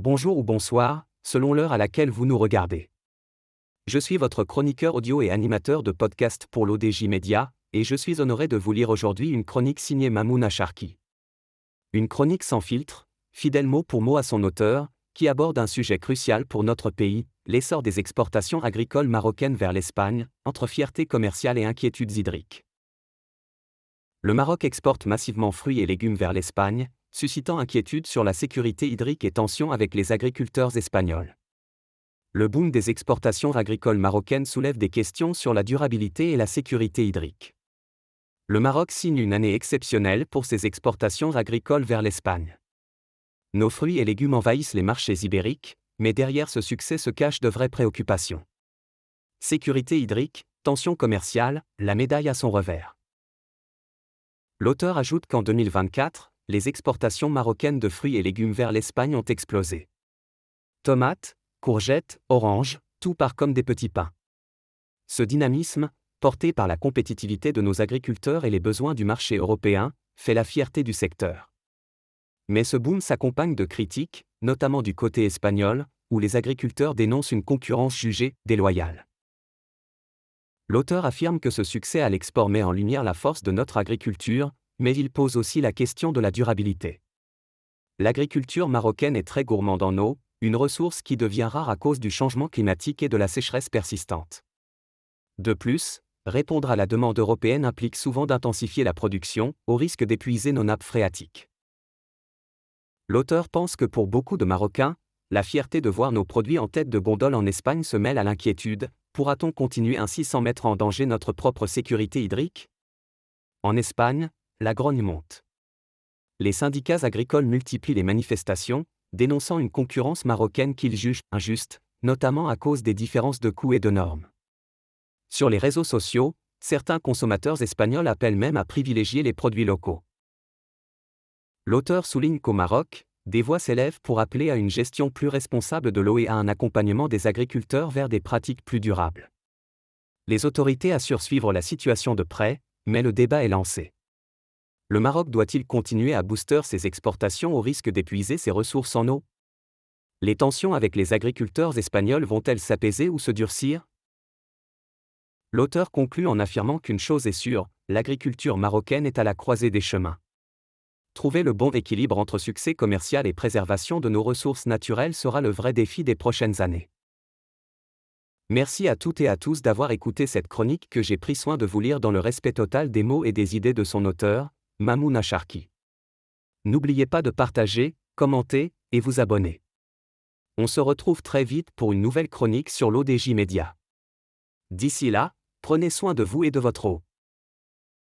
Bonjour ou bonsoir, selon l'heure à laquelle vous nous regardez. Je suis votre chroniqueur audio et animateur de podcast pour l'ODJ Media, et je suis honoré de vous lire aujourd'hui une chronique signée Mamouna Sharki. Une chronique sans filtre, fidèle mot pour mot à son auteur, qui aborde un sujet crucial pour notre pays, l'essor des exportations agricoles marocaines vers l'Espagne, entre fierté commerciale et inquiétudes hydriques. Le Maroc exporte massivement fruits et légumes vers l'Espagne, suscitant inquiétude sur la sécurité hydrique et tensions avec les agriculteurs espagnols. Le boom des exportations agricoles marocaines soulève des questions sur la durabilité et la sécurité hydrique. Le Maroc signe une année exceptionnelle pour ses exportations agricoles vers l'Espagne. Nos fruits et légumes envahissent les marchés ibériques, mais derrière ce succès se cachent de vraies préoccupations. Sécurité hydrique, tensions commerciales, la médaille à son revers. L'auteur ajoute qu'en 2024, les exportations marocaines de fruits et légumes vers l'Espagne ont explosé. Tomates, courgettes, oranges, tout part comme des petits pains. Ce dynamisme, porté par la compétitivité de nos agriculteurs et les besoins du marché européen, fait la fierté du secteur. Mais ce boom s'accompagne de critiques, notamment du côté espagnol, où les agriculteurs dénoncent une concurrence jugée déloyale. L'auteur affirme que ce succès à l'export met en lumière la force de notre agriculture, mais il pose aussi la question de la durabilité. L'agriculture marocaine est très gourmande en eau, une ressource qui devient rare à cause du changement climatique et de la sécheresse persistante. De plus, répondre à la demande européenne implique souvent d'intensifier la production, au risque d'épuiser nos nappes phréatiques. L'auteur pense que pour beaucoup de Marocains, la fierté de voir nos produits en tête de gondole en Espagne se mêle à l'inquiétude: pourra-t-on continuer ainsi sans mettre en danger notre propre sécurité hydrique ? En Espagne, la grogne monte. Les syndicats agricoles multiplient les manifestations, dénonçant une concurrence marocaine qu'ils jugent injuste, notamment à cause des différences de coûts et de normes. Sur les réseaux sociaux, certains consommateurs espagnols appellent même à privilégier les produits locaux. L'auteur souligne qu'au Maroc, des voix s'élèvent pour appeler à une gestion plus responsable de l'eau et à un accompagnement des agriculteurs vers des pratiques plus durables. Les autorités assurent suivre la situation de près, mais le débat est lancé. Le Maroc doit-il continuer à booster ses exportations au risque d'épuiser ses ressources en eau ? Les tensions avec les agriculteurs espagnols vont-elles s'apaiser ou se durcir ? L'auteur conclut en affirmant qu'une chose est sûre, l'agriculture marocaine est à la croisée des chemins. Trouver le bon équilibre entre succès commercial et préservation de nos ressources naturelles sera le vrai défi des prochaines années. Merci à toutes et à tous d'avoir écouté cette chronique que j'ai pris soin de vous lire dans le respect total des mots et des idées de son auteur, Mamouna Sharki. N'oubliez pas de partager, commenter et vous abonner. On se retrouve très vite pour une nouvelle chronique sur l'ODJ Media. D'ici là, prenez soin de vous et de votre eau.